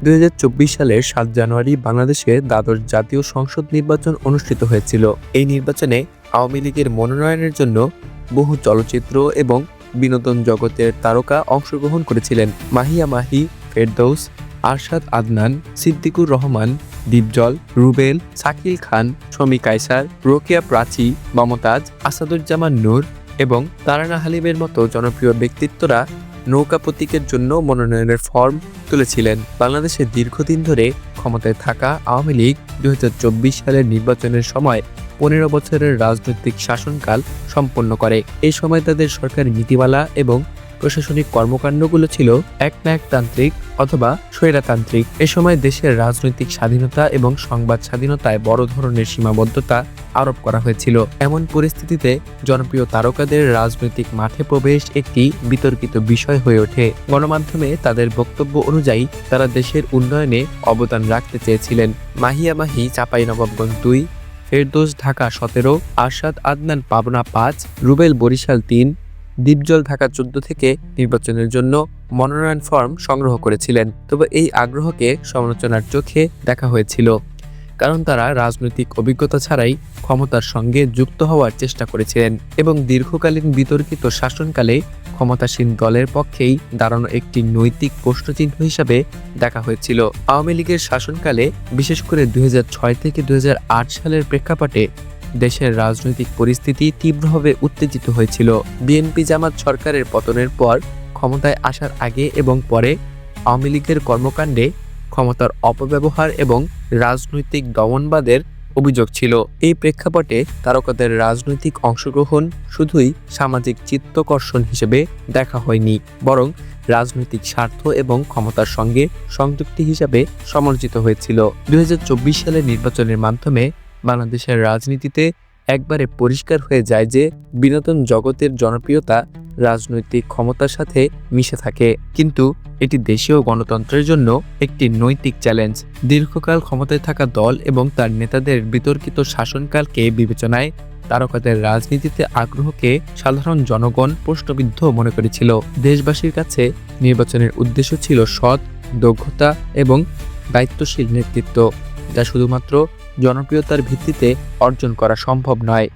2024 সালের 7 জানুয়ারি বাংলাদেশে দ্বাদশ জাতীয় সংসদ নির্বাচন অনুষ্ঠিত হয়েছিল। এই নির্বাচনে আওয়ামী লীগের মনোনয়নের জন্য বহু চলচ্চিত্র এবং বিনোদন জগতের তারকা অংশগ্রহণ করেছিলেন। মাহিয়া মাহি, ফেরদৌস, আরশাদ আদনান, সিদ্দিকুর রহমান, দীপজল, রুবেল, শাকিল খান, শমী কায়সার, রোকেয়া প্রাচী, মমতাজ, আসাদুজ্জামান নূর এবং তারানা হালিমের মতো জনপ্রিয় ব্যক্তিত্বরা নৌকা প্রতীকের জন্য মনোনয়নের ফর্ম তুলেছিলেন। বাংলাদেশে দীর্ঘদিন ধরে ক্ষমতায় থাকা আওয়ামী লীগ 2024 সালের নির্বাচনের সময় 15 বছরের রাজনৈতিক শাসনকাল সম্পন্ন করে। এই সময় তাদের সরকারি নীতিমালা এবং প্রশাসনিক কর্মকাণ্ডগুলো ছিল একনায়কতান্ত্রিক অথবা স্বৈরতান্ত্রিক। এ সময় দেশের রাজনৈতিক স্বাধীনতা এবং সংবাদ স্বাধীনতায় বড় ধরনের সীমাবদ্ধতা আরোপ করা হয়েছিল। এমন পরিস্থিতিতে জনপ্রিয় তারকাদের রাজনৈতিক মাঠে প্রবেশ একটি বিতর্কিত বিষয় হয়ে ওঠে। গণমাধ্যমে তাদের বক্তব্য অনুযায়ী তারা দেশের উন্নয়নে অবদান রাখতে চেয়েছিলেন। মাহিয়া মাহি চাঁপাইনবাবগঞ্জ 2, ফেরদৌস ঢাকা 17, আরশাদ আদনান পাবনা 5, রুবেল বরিশাল 3, দীপজল ঢাকা 14 থেকে নির্বাচনের জন্য মনোনয়ন ফর্ম সংগ্রহ করেছিলেন। তবে এই আগ্রহকে সমালোচনার চোখে দেখা হয়েছিল, কারণ তারা রাজনৈতিক অভিজ্ঞতা ছাড়াই ক্ষমতার সঙ্গে যুক্ত হওয়ার চেষ্টা করেছিলেন এবং দীর্ঘকালীন বিতর্কিত শাসনকালে ক্ষমতাসীন দলের পক্ষেই দাঁড়ানো একটি নৈতিক প্রশ্নচিহ্ন হিসাবে দেখা হয়েছিল। আওয়ামী লীগের শাসনকালে, বিশেষ করে 2006 থেকে 2008 সালের প্রেক্ষাপটে দেশের রাজনৈতিক পরিস্থিতি তীব্রভাবে উত্তেজিত হয়েছিল। বিএনপি জামাত সরকারের পতনের পর ক্ষমতায় আসার আগে এবং পরে আওয়ামী লীগের কর্মকাণ্ডে ক্ষমতার অপব্যবহার এবং রাজনৈতিক দমনবাদের অভিযোগ ছিল। এই প্রেক্ষাপটে তারকাদের রাজনৈতিক অংশগ্রহণ শুধুই সামাজিক চিত্তকর্ষণ হিসেবে দেখা হয়নি, বরং রাজনৈতিক স্বার্থ এবং ক্ষমতার সঙ্গে সংযুক্তি হিসাবে সমালোচিত হয়েছিল। 2024 সালের নির্বাচনের মাধ্যমে বাংলাদেশের রাজনীতিতে একবারে পরিষ্কার হয়ে যায় যে বিনোদন জগতের জনপ্রিয়তা রাজনৈতিক ক্ষমতার সাথে মিশে থাকে, কিন্তু এটি দেশীয় গণতন্ত্রের জন্য একটি নৈতিক চ্যালেঞ্জ। দীর্ঘকাল ক্ষমতায় থাকা দল এবং তার নেতাদের বিতর্কিত শাসনকালকে বিবেচনায় তারকাদের রাজনীতিতে আগ্রহকে সাধারণ জনগণ প্রশ্নবিদ্ধ মনে করেছিল। দেশবাসীর কাছে নির্বাচনের উদ্দেশ্য ছিল সৎ, দক্ষতা এবং দায়িত্বশীল নেতৃত্ব, যা শুধুমাত্র জনপ্রিয়তার ভিত্তিতে অর্জন করা সম্ভব নয়।